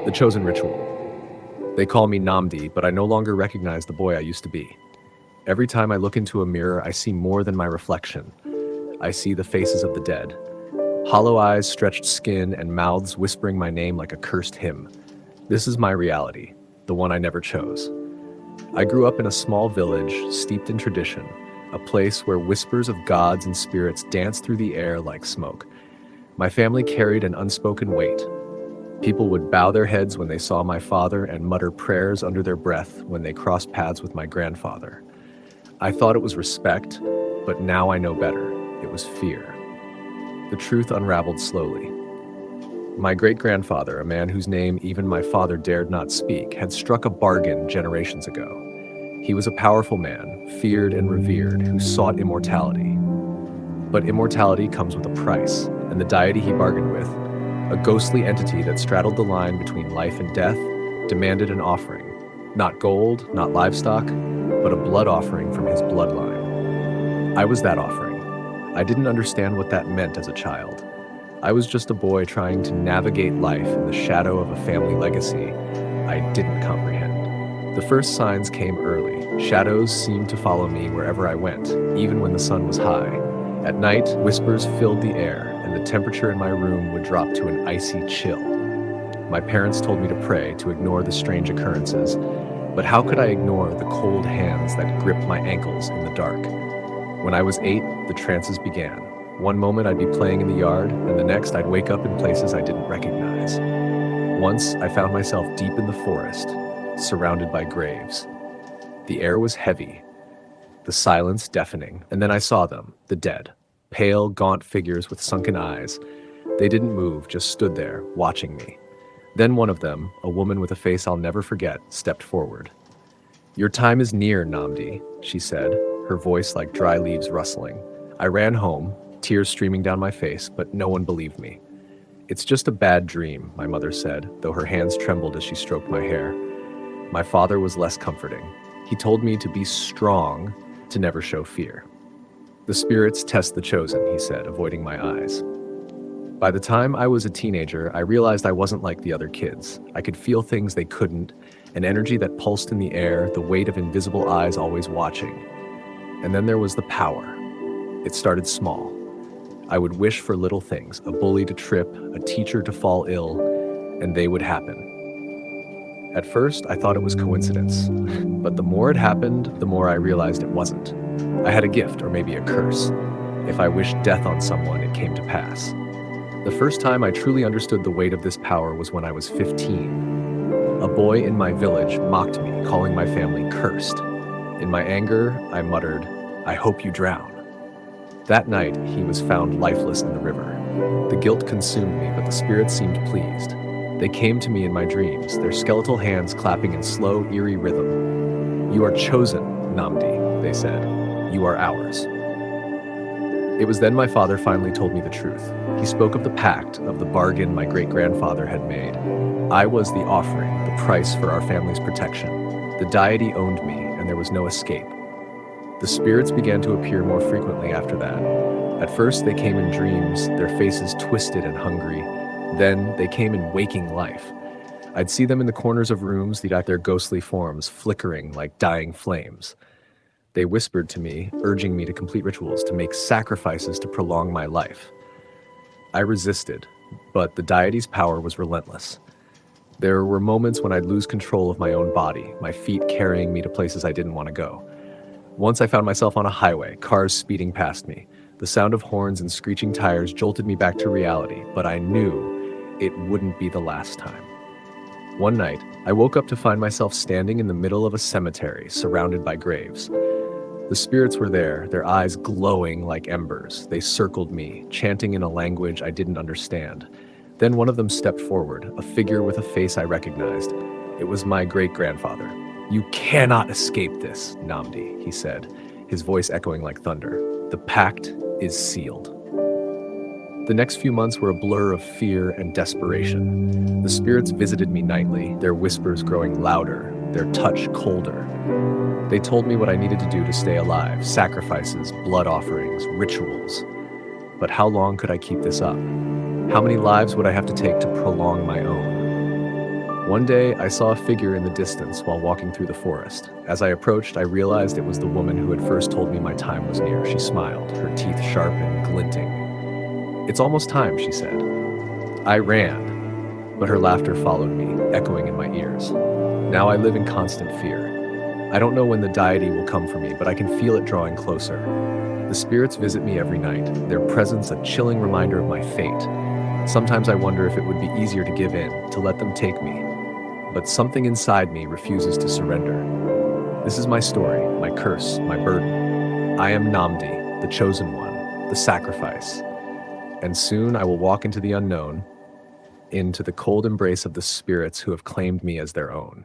The chosen ritual. They call me Namdi, but I no longer recognize the boy I used to be. Every time I look into a mirror, I see more than my reflection. I see the faces of the dead. Hollow eyes, stretched skin, and mouths whispering my name like a cursed hymn. This is my reality, the one I never chose. I grew up in a small village, steeped in tradition, a place where whispers of gods and spirits dance through the air like smoke. My family carried an unspoken weight. People would bow their heads when they saw my father and mutter prayers under their breath when they crossed paths with my grandfather. I thought it was respect, but now I know better. It was fear. The truth unraveled slowly. My great-grandfather, a man whose name even my father dared not speak, had struck a bargain generations ago. He was a powerful man, feared and revered, who sought immortality. But immortality comes with a price, and the deity he bargained with, a ghostly entity that straddled the line between life and death, demanded an offering. Not gold, not livestock, but a blood offering from his bloodline. I was that offering. I didn't understand what that meant as a child. I was just a boy trying to navigate life in the shadow of a family legacy I didn't comprehend. The first signs came early. Shadows seemed to follow me wherever I went, even when the sun was high. At night, whispers filled the air, and the temperature in my room would drop to an icy chill. My parents told me to pray, to ignore the strange occurrences, but how could I ignore the cold hands that gripped my ankles in the dark? When I was 8, the trances began. One moment I'd be playing in the yard, and the next I'd wake up in places I didn't recognize. Once I found myself deep in the forest, surrounded by graves. The air was heavy, the silence deafening, and then I saw them, the dead. Pale, gaunt figures with sunken eyes. They didn't move, just stood there, watching me. Then one of them, a woman with a face I'll never forget, stepped forward. "Your time is near, Namdi," she said, her voice like dry leaves rustling. I ran home, tears streaming down my face, but no one believed me. "It's just a bad dream," my mother said, though her hands trembled as she stroked my hair. My father was less comforting. He told me to be strong, to never show fear. "The spirits test the chosen," he said, avoiding my eyes. By the time I was a teenager, I realized I wasn't like the other kids. I could feel things they couldn't, an energy that pulsed in the air, the weight of invisible eyes always watching. And then there was the power. It started small. I would wish for little things, a bully to trip, a teacher to fall ill, and they would happen. At first, I thought it was coincidence, but the more it happened, the more I realized it wasn't. I had a gift, or maybe a curse. If I wished death on someone, it came to pass. The first time I truly understood the weight of this power was when I was 15. A boy in my village mocked me, calling my family cursed. In my anger, I muttered, "I hope you drown." That night, he was found lifeless in the river. The guilt consumed me, but the spirits seemed pleased. They came to me in my dreams, their skeletal hands clapping in slow, eerie rhythm. "You are chosen, Namdi," they said. "You are ours." It was then my father finally told me the truth. He spoke of the pact, of the bargain my great-grandfather had made. I was the offering, the price for our family's protection. The deity owned me, and there was no escape. The spirits began to appear more frequently after that. At first, they came in dreams, their faces twisted and hungry. Then, they came in waking life. I'd see them in the corners of rooms, their ghostly forms flickering like dying flames. They whispered to me, urging me to complete rituals, to make sacrifices to prolong my life. I resisted, but the deity's power was relentless. There were moments when I'd lose control of my own body, my feet carrying me to places I didn't want to go. Once I found myself on a highway, cars speeding past me. The sound of horns and screeching tires jolted me back to reality, but I knew it wouldn't be the last time. One night, I woke up to find myself standing in the middle of a cemetery, surrounded by graves. The spirits were there, their eyes glowing like embers. They circled me, chanting in a language I didn't understand. Then one of them stepped forward, a figure with a face I recognized. It was my great-grandfather. "You cannot escape this, Namdi," he said, his voice echoing like thunder. "The pact is sealed." The next few months were a blur of fear and desperation. The spirits visited me nightly, their whispers growing louder, their touch colder. They told me what I needed to do to stay alive, sacrifices, blood offerings, rituals. But how long could I keep this up? How many lives would I have to take to prolong my own? One day, I saw a figure in the distance while walking through the forest. As I approached, I realized it was the woman who had first told me my time was near. She smiled, her teeth sharp and glinting. "It's almost time," she said. I ran, but her laughter followed me, echoing in my ears. Now I live in constant fear. I don't know when the deity will come for me, but I can feel it drawing closer. The spirits visit me every night, their presence a chilling reminder of my fate. Sometimes I wonder if it would be easier to give in, to let them take me. But something inside me refuses to surrender. This is my story, my curse, my burden. I am Namdi, the chosen one, the sacrifice. And soon I will walk into the unknown, into the cold embrace of the spirits who have claimed me as their own.